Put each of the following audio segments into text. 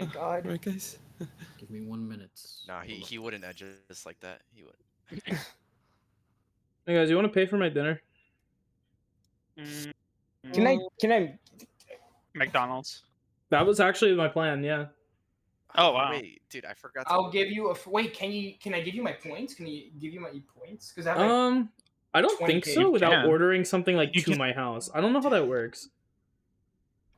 thank God. Right, guys? Give me 1 minute. Nah, he wouldn't edge us like that. He would. Hey guys, you want to pay for my dinner? Can I? McDonald's. That was actually my plan. Yeah. Oh wow. Wait, dude, I forgot. I'll give you a. Wait, can I give you my points? Can you give you my points? Because I have. I don't 20 think pages. so. Without can. ordering something like You to can- my house, I don't know how that works.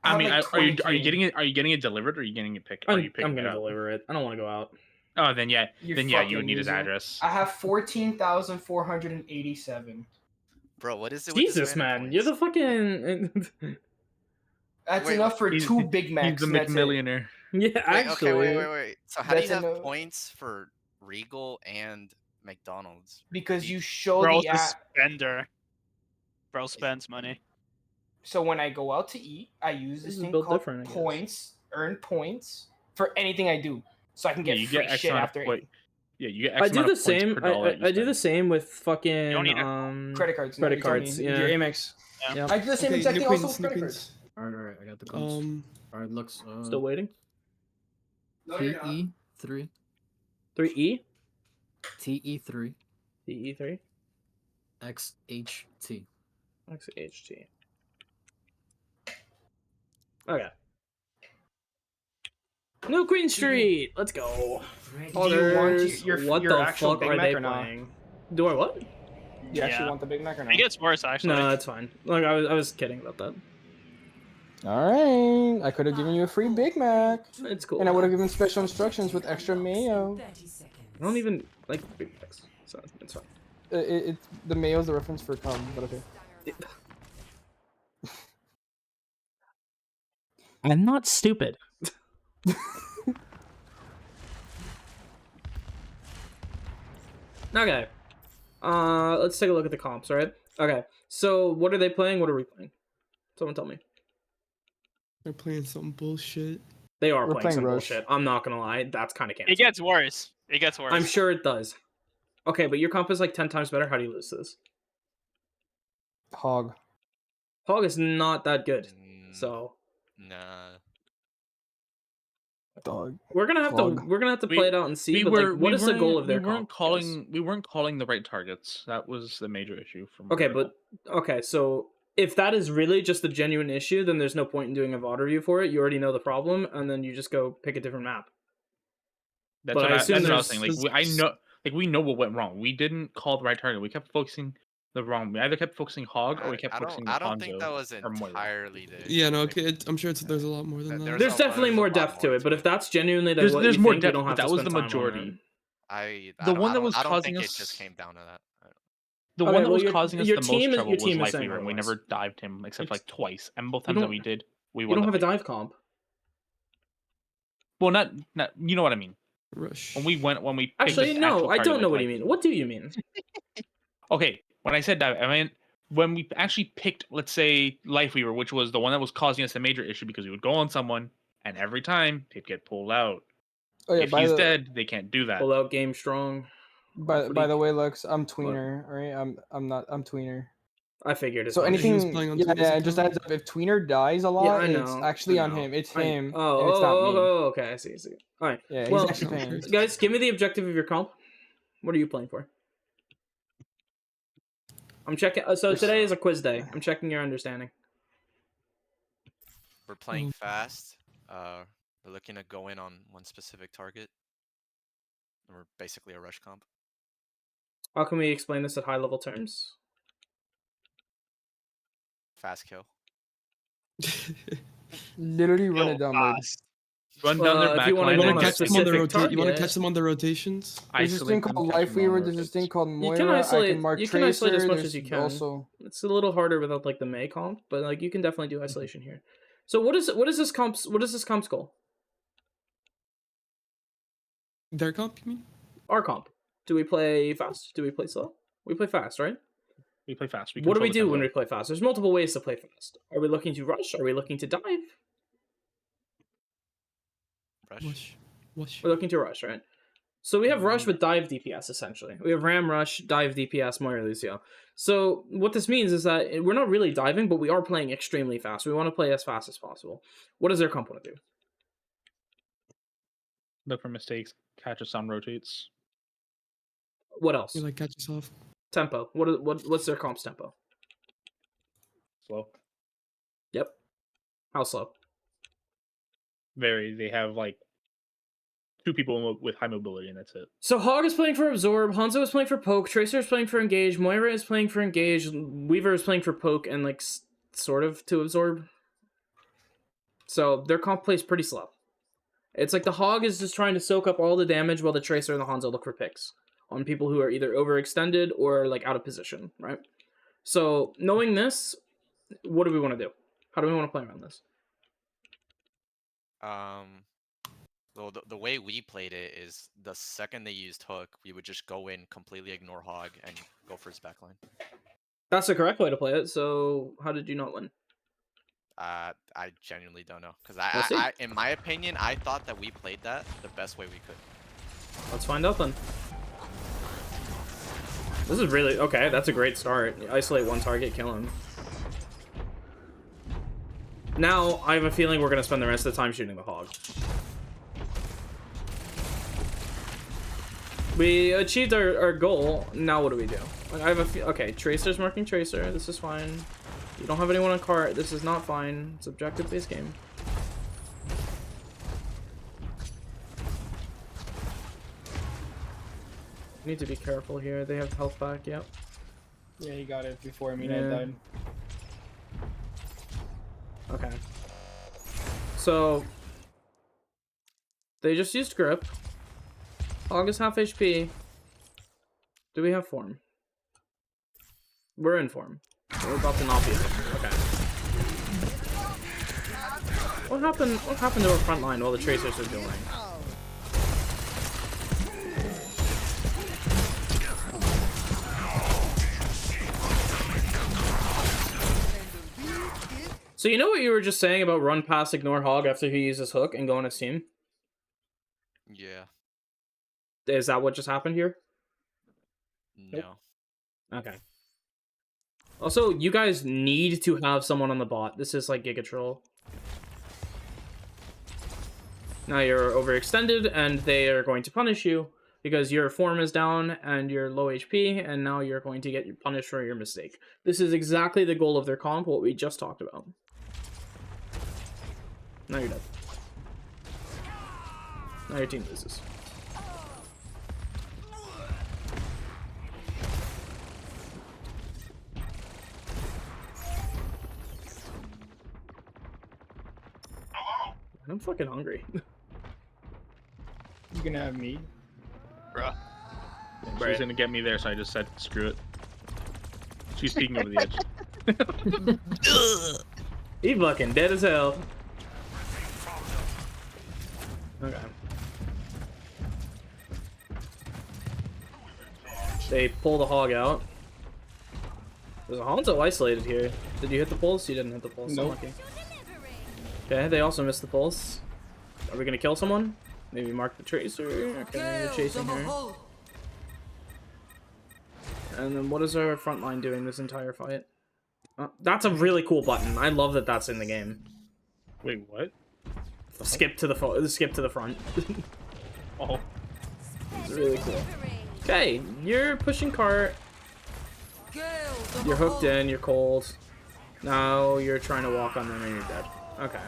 I mean, have, are you 20K. getting it? Are you getting it delivered, or are you getting it picked? Are you picking I'm gonna it up? deliver it. I don't want to go out. Oh, then yeah, You you fucking would need his loser. address. I have 14,487. Bro, what is it? Jesus, with this man, you're the fucking. That's Wait, enough for He's- 2 Big Macs. He's the and that's it. McMillionaire. Yeah, Wait, actually. okay, wait. So how do you That's have enough. points for Regal and McDonald's? Because you show Bro's the a app. spender. Bro spends money. So when I go out to eat, I use This this is thing built called different, I guess. points, earn points for anything I do, so I can get you free get X shit amount after of eating. Yeah, you get X I do amount the of points same. per dollar that you I do the spend. same with fucking don't need it. Credit cards. Credit you told cards, me, yeah. Your Amex. Yeah. I do the same Okay, exact new thing also queens, with new credit cards. queens. Alright, I got the codes. Alright, looks. Still waiting. TE3. 3E. TE3. TE3. XHT. XHT. Okay. New Queen Street. Let's go. Do you want Others, your what your the actual fuck Big are Mac they or not? playing? Do I what? You actually Yeah. want the Big Mac or not? It gets worse actually. No, that's fine. Like I was kidding about that. All right, I could have given you a free Big Mac, It's cool. and I would have given special instructions with extra mayo. I don't even like Big Macs, so it's fine. The mayo's the reference for cum, but okay. I'm not stupid. Okay. Let's take a look at the comps, alright? Okay. So what are they playing? What are we playing? Someone tell me. They're playing some bullshit. They are We're playing playing some Rush. bullshit. I'm not gonna lie. That's kind of It canceled. gets worse. It gets worse. I'm sure it does. Okay, but your comp is like 10 times better. How do you lose this? Hog. Hog is not that good. Mm, So Nah. Dog. we're gonna have Hog. to play it out and see. But like, what is the goal of their comp? We weren't calling the right targets. That was the major issue from. Okay, Rebel. but okay, so if that is really just a genuine issue, then there's no point in doing a VOD review for it. You already know the problem, and then you just go pick a different map. that's but what I I, assume that's what I was saying. there's- I know, we know what went wrong. We didn't call the right target. We kept focusing the wrong. We either kept focusing Hog or we kept focusing. I don't think Hanzo that was or Moira. entirely the. Yeah, no, like, okay, I'm sure there's a lot more than that. There's definitely more a lot depth to more it, but if that's genuinely There's what you more think, depth, we don't have but that to was spend the time on majority. it. I The one that don't- was I don't causing think us- it just came down to that. The Okay, one that well, was your- causing us your the most team is- trouble your was team is Life saying Weaver. We otherwise. never dived him except It's- like twice, and both you times that don't- we did, we You won. don't have a the fight. dive comp. Well, not you know what I mean. Rush. When we picked Actually, this no, actual I target, don't know what like- you mean. What do you mean? Okay, when I said that, I mean when we actually picked, let's say, Life Weaver, which was the one that was causing us a major issue because we would go on someone, and every time they'd get pulled out. Oh yeah, If he's dead, they can't do that. Pull out game strong. by the way, Lux, I'm tweener. All right, I'm tweener. I figured it. So was. He was anything, playing on yeah, Tweener's just account? adds up. If tweener dies a lot, Yeah, I it's know. actually I on know. him. It's I- him, Oh, and it's not me. okay. I see. All right. Yeah, Well, he's actually paying. guys, give me the objective of your comp. What are you playing for? I'm checking. So today is a quiz day. I'm checking your understanding. We're playing fast. We're looking to go in on one specific target. And we're basically a rush comp. How can we explain this at high level terms? Fast kill. Literally run Yo, it down, bro. fast. Run down their if back you wanna line go You on want a to catch them on the specific You want to target. catch them on the rotations? There's this thing called Life Weaver. There's this thing called Moira. You can I isolate. can mark You can Tracer. isolate as much there's as you can. Also, It's a little harder without like the May comp, but like you can definitely do isolation here. So what is this comp's goal? Their comp, you mean? Our comp. Do we play fast? Do we play slow? We play fast, right? We play fast. What do we control the do when tempo. we play fast? There's multiple ways to play fast. Are we looking to rush? Are we looking to dive? Rush. Rush. We're looking to rush, right? So we have rush with dive DPS, essentially. We have ram rush, dive DPS, Moira Lucio. So what this means is that we're not really diving, but we are playing extremely fast. We want to play as fast as possible. What does their comp want to do? Look for mistakes. Catch us on rotates. What else? You like catch us off. Tempo. What's their comp's tempo? Slow. Yep. How slow? Very. They have like 2 people with high mobility, and that's it. So Hog is playing for Absorb, Hanzo is playing for Poke, Tracer is playing for Engage, Moira is playing for Engage, Weaver is playing for Poke, and like sort of to Absorb. So their comp plays pretty slow. It's like the Hog is just trying to soak up all the damage while the Tracer and the Hanzo look for picks on people who are either overextended or like out of position, right? So knowing this, what do we want to do? How do we want to play around this? Well, the way we played it is the second they used Hook, we would just go in, completely ignore Hog, and go for his backline. That's the correct way to play it, so how did you not win? I genuinely don't know. Because Let's see. in my opinion, I thought that we played that the best way we could. Let's find out then. This is really... Okay, that's a great start. Isolate one target, kill him. Now, I have a feeling we're going to spend the rest of the time shooting the Hog. We achieved our goal. Now what do we do? Like, I have a okay, Tracer's marking Tracer. This is fine. You don't have anyone on cart. This is not fine. It's objective-based game. Need to be careful here. They have health back. Yep. Yeah, he got it before me. Yeah. I died. Okay. So they just used grip. Hog is half HP. Do we have form? We're in form. We're about to not be in form. Okay. What happened to our front line while the Tracers are doing? So you know what you were just saying about run past ignore Hog after he uses Hook and go on his team? Yeah. Is that what just happened here? No. Okay. Also, you guys need to have someone on the bot. This is like Giga Troll. Now you're overextended, and they are going to punish you because your form is down and you're low HP, and now you're going to get punished for your mistake. This is exactly the goal of their comp, what we just talked about. Now you're dead. Now your team loses. I'm fucking hungry. You gonna have me? Bruh. She was gonna get me there, so I just said screw it. She's peeking over the edge. He fucking dead as hell. Okay. They pull the Hog out. There's a Hanzo isolated here. Did you hit the pulse? You didn't hit the pulse. Nope. Unlucky. Okay, they also missed the pulse. Are we gonna kill someone? Maybe mark the Tracer. Okay, you're chasing her. And then what is our front line doing this entire fight? That's a really cool button. I love that that's in the game. Wait, what? Skip to the skip to the front. Oh. It's really cool. Okay, you're pushing cart. You're hooked in. You're cold. Now you're trying to walk on them and you're dead. Okay.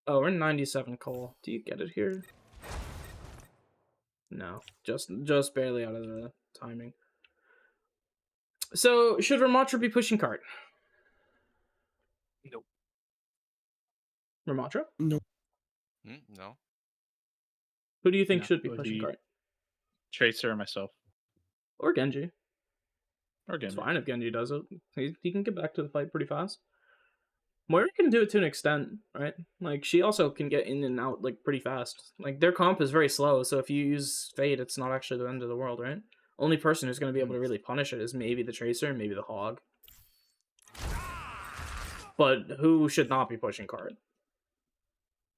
Oh, we're 97 coal. Do you get it here? No, just barely out of the timing. So, should Ramatra be pushing cart? Nope. Ramatra? No. No. Who do you think No, should be it would pushing be cart? Tracer or myself. Or Genji. Or It's Genji. fine if Genji does it. He can get back to the fight pretty fast. Moira can do it to an extent, right? Like, she also can get in and out, like, pretty fast. Like, their comp is very slow, so if you use Fade, it's not actually the end of the world, right? Only person who's going to be able to really punish it is maybe the Tracer and maybe the Hog. But who should not be pushing card?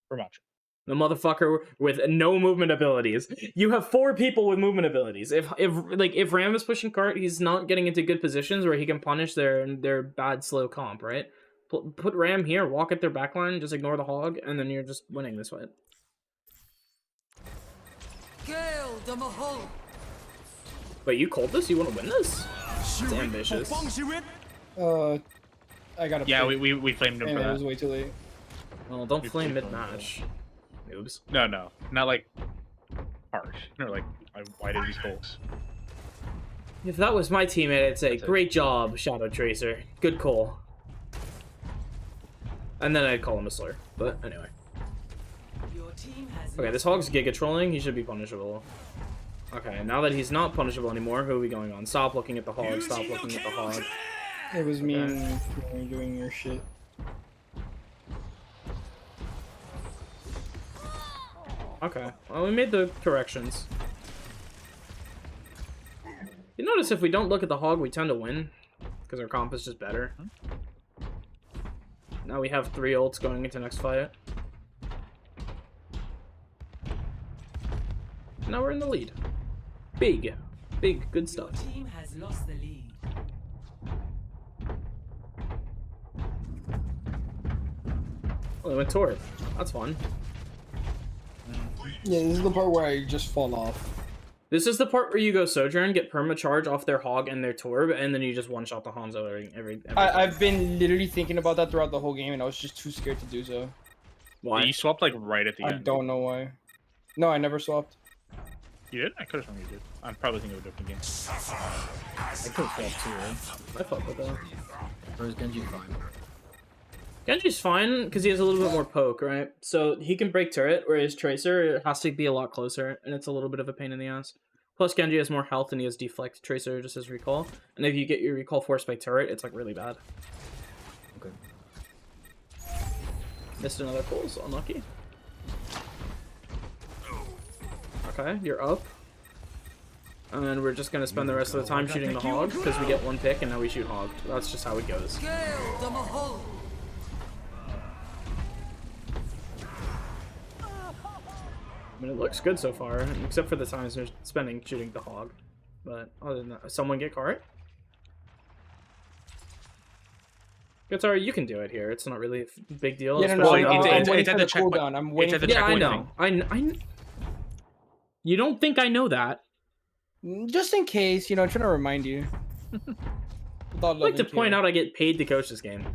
For much. The motherfucker with no movement abilities. You have 4 people with movement abilities. If Ram is pushing cart, he's not getting into good positions where he can punish their bad slow comp, right? Put Ram here, walk at their backline, just ignore the hog, and then you're just winning this fight. Wait, you called this? You want to win this? It's ambitious. I got. Yeah, we flamed him Damn, for it that. was way too late. Well, don't flame mid-match. Noobs. No, not like harsh. No, like why did these goals? If that was my teammate, I'd say, great job, Shadow Tracer. Good call. And then I'd call him a slur. But anyway. Okay, this hog's giga trolling. He should be punishable. Okay, now that he's not punishable anymore, who are we going on? Stop looking at the hog. Stop looking at the hog. It was me and you doing your shit. Okay, well, we made the corrections. You notice if we don't look at the hog, we tend to win. Because our comp is just better. Now we have 3 ults going into next fight. Now we're in the lead. Big, good stuff. Your team has lost the lead. Oh, they went Torb. That's fun. Yeah, this is the part where I just fall off. This is the part where you go Sojourn, get perma charge off their hog and their Torb, and then you just one shot the Hanzo every I've been literally thinking about that throughout the whole game, and I was just too scared to do so. Why? You swapped like right at the I end. don't know why. No, I never swapped. You did? I could have sworn you did. I'm probably thinking of a different game. I could have swapped too, right? I fuck with that. Or is Genji fine? Genji's fine because he has a little bit more poke, right? So he can break turret, whereas Tracer has to be a lot closer, and it's a little bit of a pain in the ass. Plus, Genji has more health and he has deflect. Tracer just has recall, and if you get your recall forced by turret, it's like really bad. Okay. Missed another pull, so unlucky. Okay, you're up. And we're just gonna spend the rest of the time shooting the hog because we get 1 pick and now we shoot hog. That's just how it goes. I mean, it looks good so far, except for the times they're spending shooting the hog. But other than that, someone get cart? Guitar, you can do it here. It's not really a big deal. Yeah, no, especially- I'm it's waiting at for the the checkpoint. cooldown. I'm waiting It's for at the the Yeah, I checkpoint know. You don't think I know that? Just in case, you know, I'm trying to remind you. I'd like to point out I get paid to coach this game.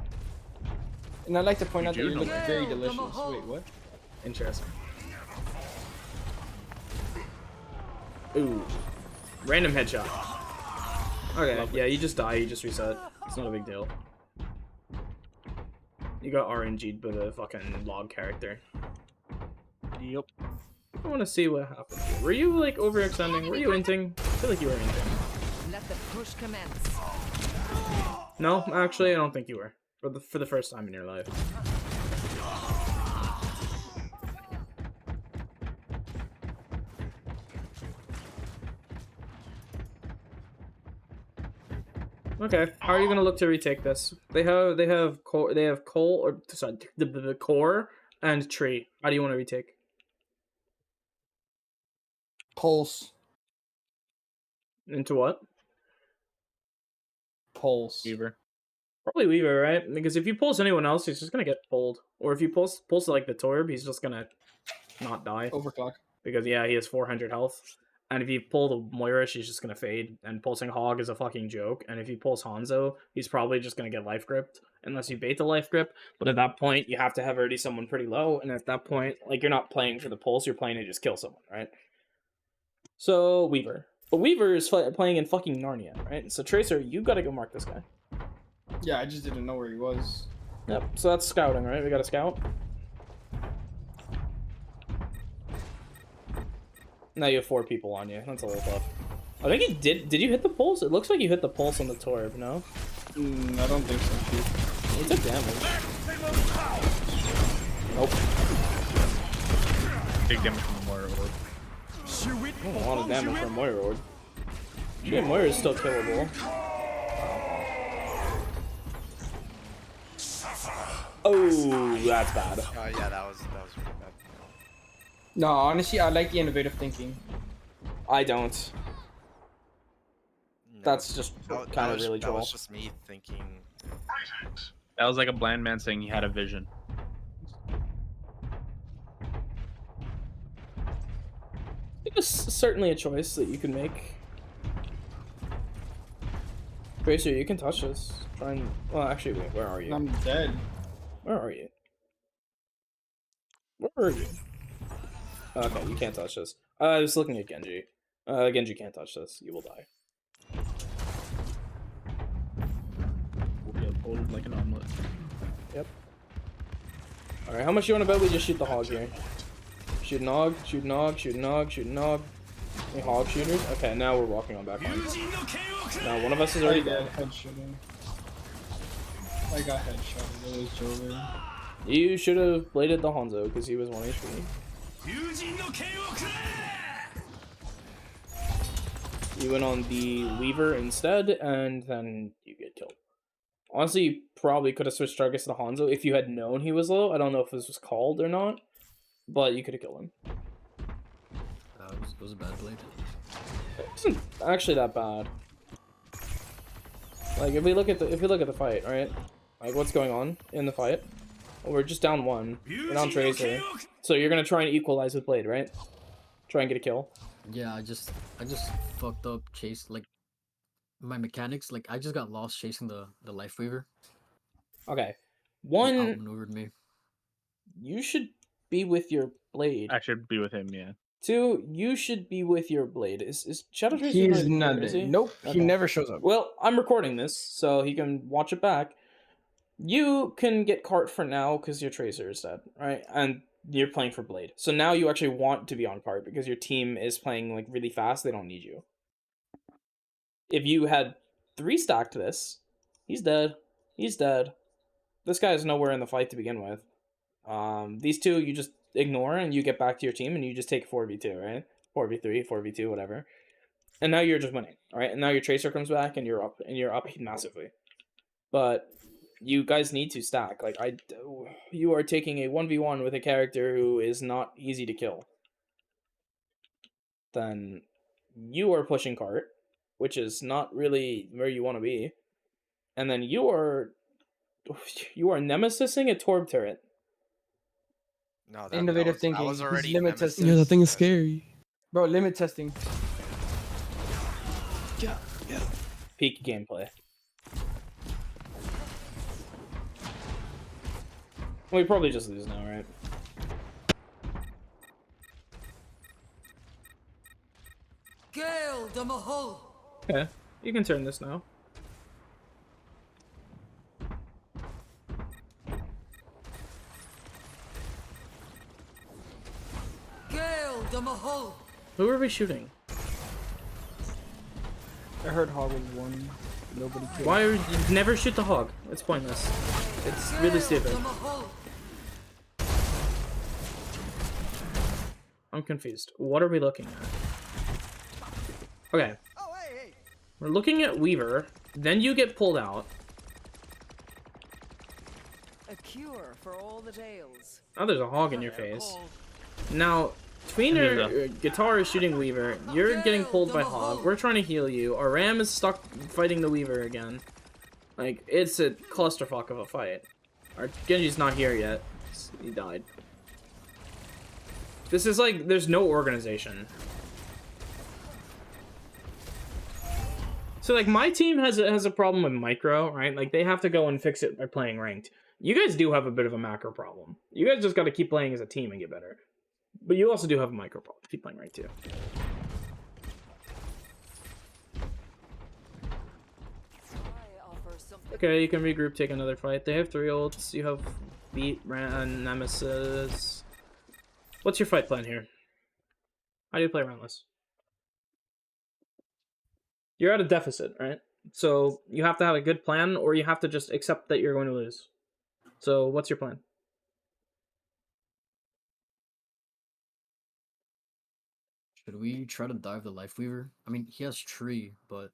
And I'd like to point out that do you know look that. very delicious. Wait, what? Interesting. Ooh. Random headshot. Okay, yeah, you just die, you just reset. It's not a big deal. You got RNG'd by the fucking log character. Yep. I want to see what happened here. Were you, like, overextending? Were you inting? I feel like you were inting. Let the push commence. No, actually, I don't think you were. For the first time in your life. Okay, how are you gonna look to retake this? They have coal or sorry, the core and tree. How do you want to retake? Pulse. Into what? Pulse. Weaver. Probably Weaver, right? Because if you pulse anyone else, he's just gonna get pulled. Or if you pulse like the Torb, he's just gonna not die. Overclock. Because yeah, he has 400 health. And if you pull the Moira, she's just gonna fade. And pulsing Hog is a fucking joke. And if you pulse Hanzo, he's probably just gonna get life gripped. Unless you bait the life grip. But at that point, you have to have already someone pretty low. And at that point, like, you're not playing for the pulse, you're playing to just kill someone, right? So, Weaver. But Weaver is playing in fucking Narnia, right? So, Tracer, you gotta go mark this guy. Yeah, I just didn't know where he was. Yep, so that's scouting, right? We got a scout. Now you have 4 people on you. That's a little tough. I think he did. Did you hit the pulse? It looks like you hit the pulse on the Torb, no? I don't think so, dude. He took damage. Nope. Big damage from the Moira orb. Oh, a lot of damage from Moira Orb. Shit, Moira is still killable. Oh, that's bad. Yeah, that was really bad. No, honestly, I like the innovative thinking. I don't. No, That's just kind of really that troll. was just me thinking. That was like a blind man saying he had a vision. It's certainly a choice that you can make. Tracer, you can touch this. Try and... Well, actually, wait, where are you? I'm dead. Where are you? Where are you? Okay, you can't touch this. I was looking at Genji. Genji can't touch this. You will die. We'll be uploaded like an omelet. Yep. Alright, how much you want to bet we just shoot the hog here? Shoot an hog, shoot an hog, shoot an hog, shoot an hog. Any hog shooters? Okay, now we're walking on back on. Now one of us is already dead. Headshotting. I got headshotted. It was Joven. You should have bladed the Hanzo because he was 1 HP. You went on the Weaver instead, and then you get killed. Honestly, you probably could have switched targets to the Hanzo if you had known he was low. I don't know if this was called or not, but you could have killed him. It was a bad blade. It wasn't actually that bad. Like if we look at the fight, right? Like what's going on in the fight? Well, we're just down 1. We're down Tracer. So you're gonna try and equalize with Blade, right? Try and get a kill. Yeah, I just fucked up like my mechanics. Like I just got lost chasing the Life Weaver. Okay. He 1, outmaneuvered me. you should be with your Blade. I should be with him, yeah. 2, you should be with your Blade. Is Shadow Tracer He's not not here, is there. he? Nope, he Okay. never shows up. Well, I'm recording this, so he can watch it back. You can get cart for now because your Tracer is dead, right? And you're playing for Blade. So now you actually want to be on cart because your team is playing like really fast. They don't need you. If you had 3 stacked this, he's dead. He's dead. This guy is nowhere in the fight to begin with. These 2 you just ignore and you get back to your team and you just take 4v2, right? 4v3, 4v2, whatever. And now you're just winning, all right? And now your Tracer comes back and you're up massively. But you guys need to stack. Like you are taking a 1v1 with a character who is not easy to kill. Then you are pushing cart, which is not really where you want to be. And then you are nemesising a Torb turret. No, Innovative I thinking. was He's already limit nemesis. testing. Yeah, that thing is scary. Bro, limit testing. Peak gameplay. We probably just lose now, right? Gale the Mahol. Okay, you can turn this now. Gale the Mahol. Who are we shooting? I heard Hog was 1. Nobody killed. Why are you never shoot the hog? It's pointless. It's really stupid. The Mahol. I'm confused. What are we looking at? Okay. We're looking at Weaver, then you get pulled out. A cure for all the tales. Oh, there's a hog in your face. Now, Tweener Guitar is shooting Weaver. You're getting pulled by Hog. We're trying to heal you. Our Ram is stuck fighting the Weaver again. Like, it's a clusterfuck of a fight. Our Genji's not here yet. He died. This is like, there's no organization. So, like, my team has a problem with micro, right? Like, they have to go and fix it by playing ranked. You guys do have a bit of a macro problem. You guys just got to keep playing as a team and get better. But you also do have a micro problem. Keep playing ranked, too. Okay, you can regroup, take another fight. They have 3 ults. You have Beat, Ran, Nemesis. What's your fight plan here? How do you play Roundless? You're at a deficit, right? So you have to have a good plan, or you have to just accept that you're going to lose. So what's your plan? Should we try to dive the Life Weaver? I mean, he has tree, but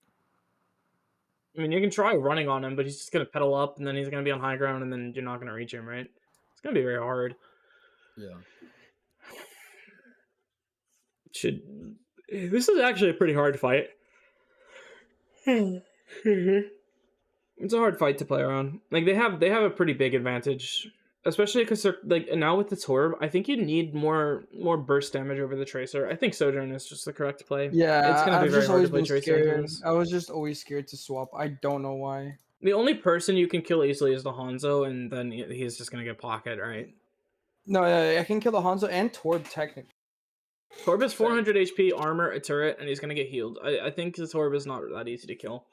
I mean, you can try running on him, but he's just going to pedal up, and then he's going to be on high ground, and then you're not going to reach him, right? It's going to be very hard. yeah. should. This is actually a pretty hard fight. It's a hard fight to play around. Like they have a pretty big advantage, especially because they're like now with the Torb. I think you need more burst damage over the Tracer. I think Sojourn is just the correct play. Yeah, it's gonna be I've very just hard always to play been Tracer into scared. this. I was just always scared to swap. I don't know why. The only person you can kill easily is the Hanzo, and then he's just gonna get pocket, right? No, I can kill the Hanzo and Torb technically. Torb is 400 HP, armor, a turret, and he's gonna get healed. I think the Torb is not that easy to kill.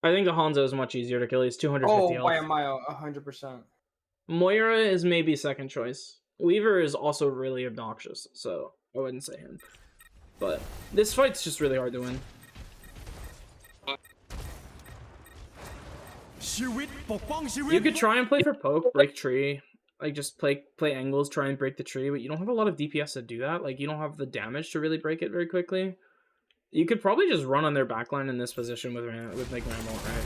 I think the Hanzo is much easier to kill. He's 250 health. By a mile, 100%. Moira is maybe second choice. Weaver is also really obnoxious, so I wouldn't say him. But this fight's just really hard to win. You could try and play for poke, break tree. Like just play angles, try and break the tree, but you don't have a lot of DPS to do that. Like you don't have the damage to really break it very quickly. You could probably just run on their backline in this position with like Ramble, right?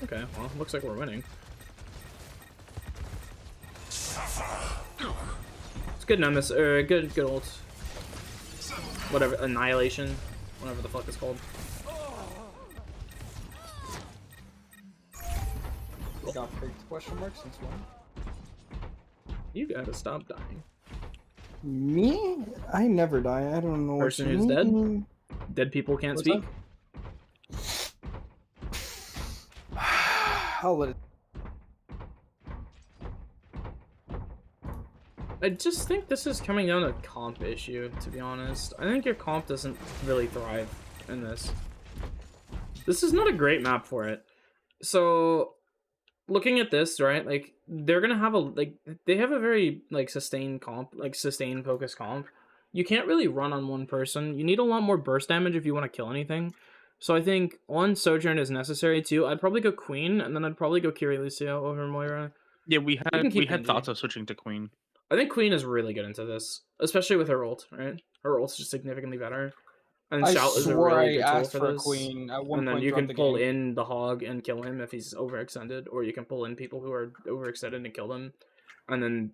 Okay, well, looks like we're winning. It's good Nemesis, or good ult. Whatever, Annihilation, whatever the fuck it's called. Got picked, question mark, since when? You gotta stop dying. Me? I never die. I don't know. Person what you who's dead? mean. Dead people can't What's speak? I'll let it. I just think this is coming down to a comp issue, to be honest. I think your comp doesn't really thrive in this. This is not a great map for it. So, looking at this, right, like, they're gonna have they have a very, like, sustained comp, like, sustained focus comp. You can't really run on one person. You need a lot more burst damage if you want to kill anything. So I think one Sojourn is necessary too. I'd probably go Queen, and then I'd probably go Kiri Lucio over Moira. Yeah, we had Genji. thoughts of switching to Queen. I think Queen is really good into this, especially with her ult, right? Her ult's just significantly better. And I Shout is a swore really I good tool asked for for a this. Queen at one And then point you throughout can the pull game. in the Hog and kill him if he's overextended, or you can pull in people who are overextended and kill them. And then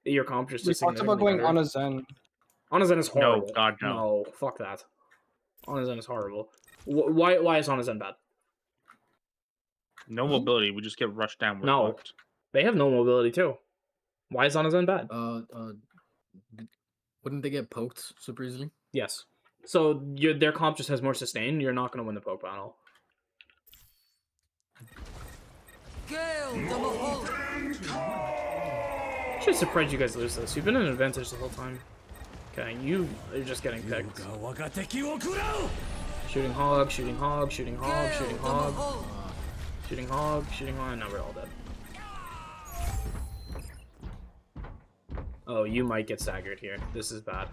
your comp just We is talked about significantly going better. on a Zen. Onazen is horrible. No, God, no. No, fuck that. Onazen is horrible. Why is Onazen bad? No mobility. We just get rushed down. We're No. fucked. They have no mobility too. Why is Onazen bad? Wouldn't they get poked super easily? Yes. So their comp just has more sustain. You're not going to win the poke battle. Gale the Mahol. Should surprise you guys lose this. You've been in an advantage the whole time. Okay, you are just getting picked. Shooting hog, shooting hog, shooting hog, shooting hog, shooting hog, shooting hog. Now we're all dead. Oh, you might get staggered here. This is bad.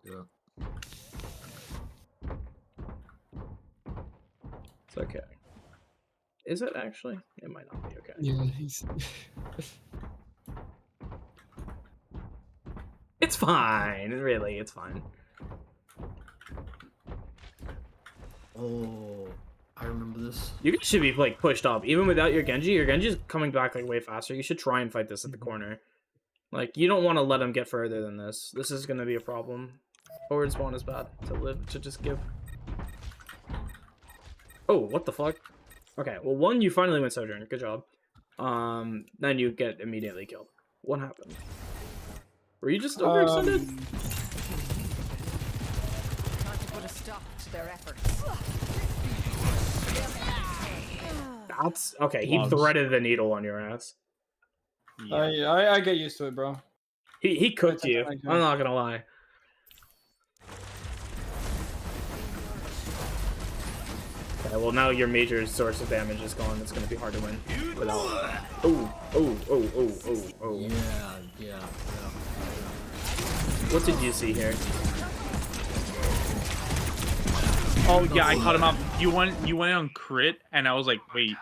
Yeah. It's okay. Is it actually? It might not be okay. Yeah, he's. It's fine. Really, it's fine. Oh, I remember this. You guys should be like pushed up. Even without your Genji, your Genji's coming back like way faster. You should try and fight this at the corner. Like, you don't want to let him get further than this. This is going to be a problem. Forward spawn is bad to just give. Oh, what the fuck? Okay, well, one, you finally went Sojourn. Good job. Then you get immediately killed. What happened? Were you just overextended? Time to put a stop to their efforts. That's okay. He Logs. threaded the needle on your ass. Yeah. I get used to it, bro. He cooked you. Like I'm not gonna lie. Okay, well now your major source of damage is gone. It's gonna be hard to win without. Oh. Yeah. What did you see here? Oh yeah, I caught him up. You went on crit, and I was like, wait.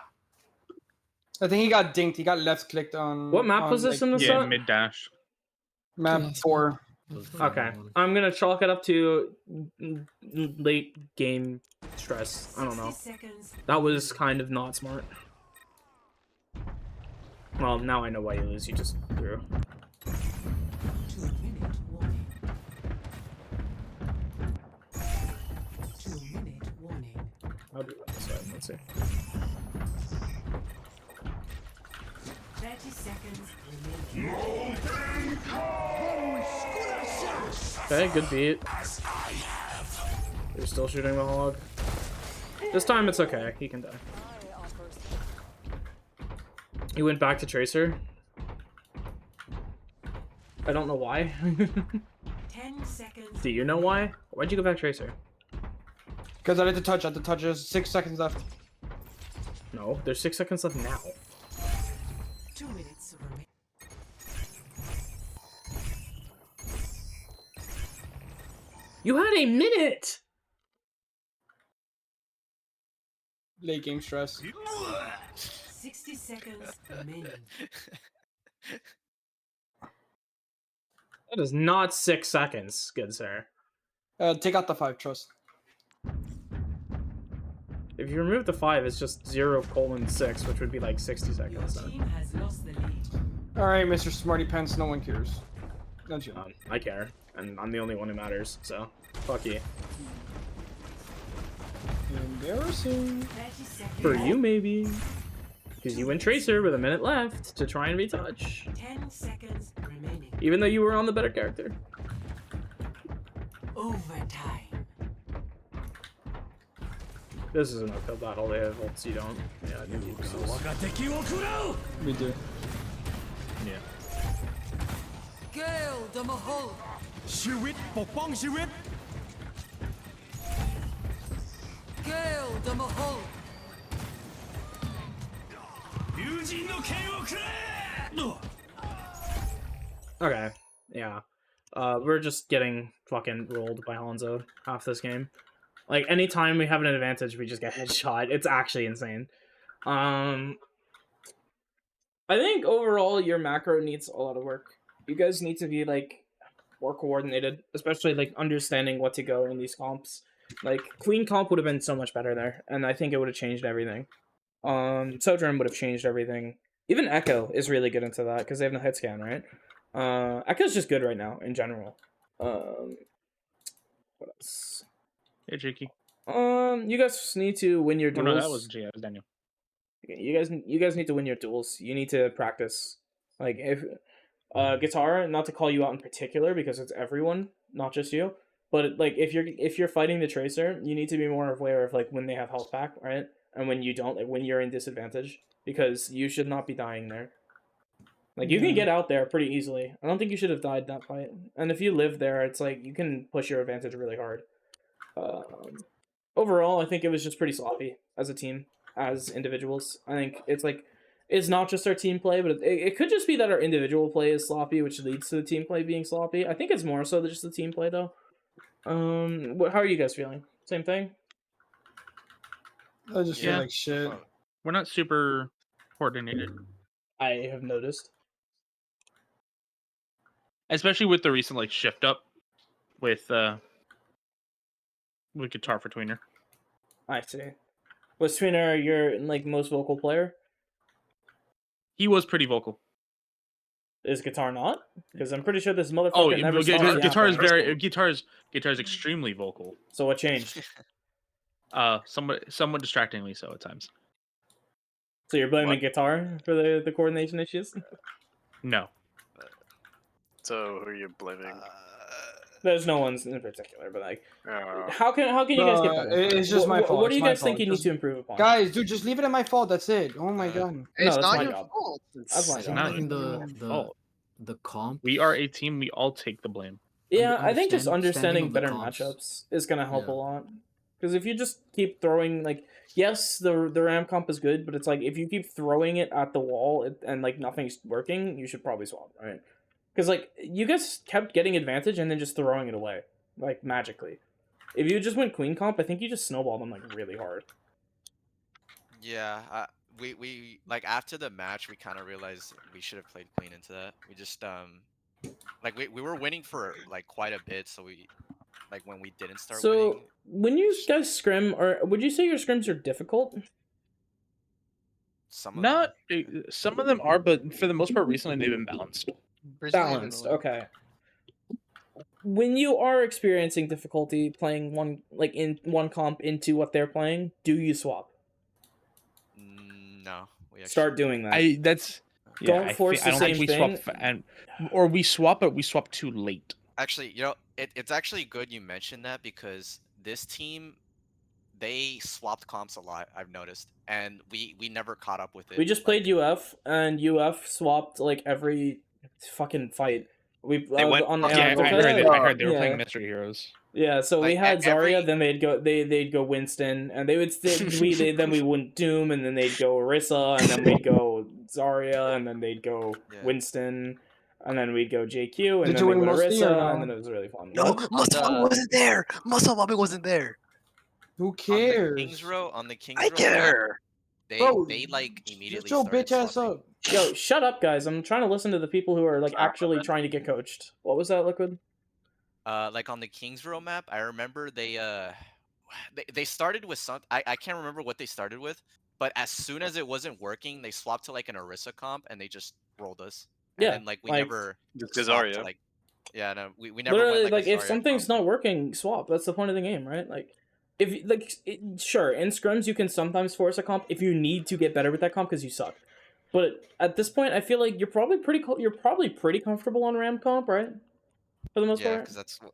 I think he got dinked. He got left clicked on. What map on, was this in the Yeah, set? mid dash. Map 4. Okay, I'm gonna chalk it up to late game stress. I don't know. That was kind of not smart. Well, now I know why you lose. You just threw. 2-minute warning. 2-minute warning. How do we run this way? Let's see. 30 seconds remaining. Okay, good beat. You're still shooting the hog. This time it's okay. He can die. You went back to Tracer? I don't know why. 10 seconds. Do you know why? Why'd you go back Tracer? Because I had to touch. I had to touch. There's 6 seconds left. No, there's 6 seconds left now. 2 minutes remaining. You had a minute! Late game stress. 60 seconds remaining. That is not 6 seconds, good sir. Take out the 5, trust. If you remove the 5, it's just 0:6, which would be like 60 Your seconds then. team has lost the lead. Alright, Mr. Smarty Pants, no one cares. Don't you? I care, and I'm the only one who matters, so fuck you. Embarrassing. 30 seconds. For you, maybe. Because you went Tracer with a minute left to try and retouch. 10 seconds remaining. Even though you were on the better character. Overtime. This is an uphill battle, they have ults, you don't. Yeah, I think you lose. We do. Yeah. Gale the Mahol. ชีวิตปกป้องชีวิต Gale the Mahol. 友人の剣をくれ Okay, yeah. We're just getting fucking rolled by Hanzo half this game. Like, anytime we have an advantage, we just get headshot. It's actually insane. I think overall your macro needs a lot of work. You guys need to be, like, more coordinated, especially, like, understanding what to go in these comps. Like, Queen comp would have been so much better there, and I think it would have changed everything. Sojourn would have changed everything. Even Echo is really good into that, because they have no hit scan, right? Echo's just good right now, in general. What else? Hey, Jakey. You guys need to win your Oh, duels. no, that wasn't Jakey. That was Daniel. You guys need to win your duels. You need to practice. Like, if guitar, not to call you out in particular because it's everyone, not just you, but like if you're fighting the Tracer, you need to be more aware of like when they have health back, right? And when you don't, like when you're in disadvantage, because you should not be dying there. Like, you can get out there pretty easily. I don't think you should have died that fight. And if you live there, it's like you can push your advantage really hard. Overall, I think it was just pretty sloppy as a team, as individuals. I think it's like, it's not just our team play, but it could just be that our individual play is sloppy, which leads to the team play being sloppy. I think it's more so than just the team play, though. How are you guys feeling? Same thing? I just feel Yeah. like shit. We're not super coordinated, I have noticed. especially with the recent like shift up with guitar for tweener. I see. Was Tweener your like most vocal player? He was pretty vocal. Is guitar not? Because I'm pretty sure this motherfucker Oh, never stops guitar is yapping. very guitar is extremely vocal. So what changed? Somewhat distractingly so at times. So you're blaming What? guitar for the coordination issues? No. So who are you blaming? There's no one in particular, but like, Uh, how can you guys get better? It's just my fault. What do you It's my guys think fault. you need Just- to improve upon? Guys, dude, just leave it at my fault. That's it. Oh my god. No, It's that's not my your job. fault. That's my I job. think, not I think your fault. the comp. We are a team. We all take the blame. Yeah, I think just understanding understanding of the better comps. matchups is gonna help a Yeah. lot. Because if you just keep throwing, like, yes, the RAM comp is good, but it's like if you keep throwing it at the wall and like nothing's working, you should probably swap, right? Because like you guys kept getting advantage and then just throwing it away, like magically. If you just went Queen comp, I think you just snowballed them like really hard. Yeah, we like after the match we kind of realized we should have played Queen into that. We just like we were winning for like quite a bit, so we like when we didn't start So winning. when you guys scrim, or would you say your scrims are difficult? Some of Not them. some of them are, but for the most part, recently they've been balanced. Balanced. Okay. When you are experiencing difficulty playing in one comp into what they're playing, do you swap? No, we actually Start doing that. Don't force the I don't same think we thing. swap or we swap, but we swap too late. Actually, it's actually good you mentioned that because this team, they swapped comps a lot. I've noticed, and we never caught up with it. We just played UF, and UF swapped like every fucking fight. We They went on Yeah, I heard they were playing Mystery Heroes. Yeah, so we Like, had Zarya, every- then they'd go Winston, and they would then we went Doom, and then they'd go Orisa, and then we'd go Zarya, and then they'd go Yeah. Winston, and then we'd go JQ, and Did then you they win would Musty or Orisa, no? and then it was really fun. No, Muscle wasn't there. Muscle Mommy wasn't there. Who On the cares? Kings Row, on the Kings I Row map, care. Bro, they like immediately Shut your started bitch ass swapping. up. Yo, shut up, guys! I'm trying to listen to the people who are like actually trying to get coached. What was that, Liquid? Like on the Kings Row map, I remember they started with some. I can't remember what they started with, but as soon as it wasn't working, they swapped to like an Orisa comp and they just rolled us. And Yeah, then like we like- never Just swapped to, Zarya. like no, we never Literally, went like, a if Zarya something's comp. not working, swap. That's the point of the game, right? Like, if sure, in scrims you can sometimes force a comp if you need to get better with that comp because you suck. But at this point, I feel like you're probably pretty comfortable on Ram comp, right? For the most Yeah, part. because that's what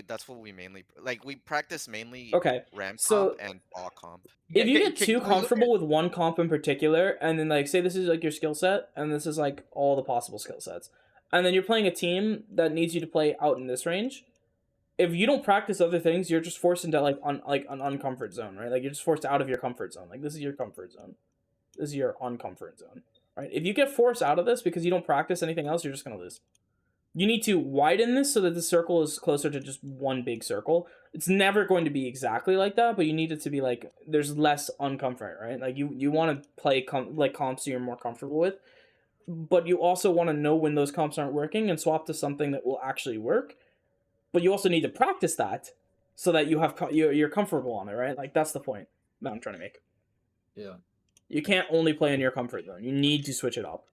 that's what we mainly like. We practice mainly Okay, Ram so- comp and ball comp. If you get Can too we look comfortable with one comp in particular, and then like say this is like your skill set, and this is like all the possible skill sets, and then you're playing a team that needs you to play out in this range. If you don't practice other things, you're just forced into an uncomfort zone, right? Like you're just forced out of your comfort zone. Like this is your comfort zone. This is your uncomfort zone, right? If you get forced out of this because you don't practice anything else, you're just gonna lose. You need to widen this so that the circle is closer to just one big circle. It's never going to be exactly like that, but you need it to be like there's less uncomfort, right? Like you want to play comps you're more comfortable with, but you also want to know when those comps aren't working and swap to something that will actually work. But you also need to practice that so that you have you're comfortable on it, right? Like that's the point that I'm trying to make. Yeah. You can't only play in your comfort zone. You need to switch it up.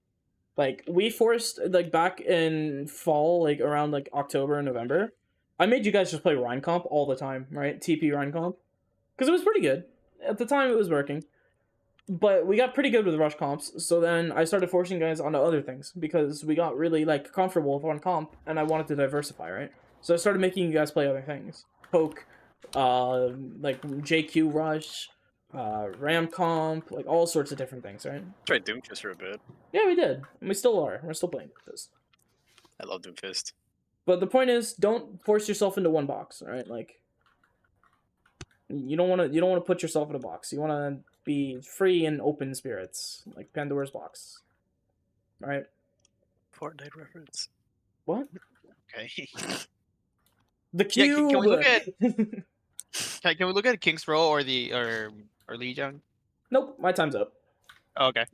Like we forced like back in fall, like around like October and November, I made you guys just play Rhine comp all the time, right? TP Rhine comp, because it was pretty good at the time. It was working, but we got pretty good with rush comps. So then I started forcing guys onto other things because we got really like comfortable with one comp, and I wanted to diversify, right? So I started making you guys play other things, poke, like JQ rush, Ram comp, like all sorts of different things, right? Tried Doomfist for a bit. Yeah, we did. And we still are. We're still playing this. I love Doomfist. But the point is, don't force yourself into one box, right? Like, you don't want to put yourself in a box. You want to be free and open spirits, like Pandora's box, right? Fortnite reference. What? Okay. The Yeah, cube. can we look at- Can we look at King's Row or Lijiang? Nope, my time's up. Oh, okay.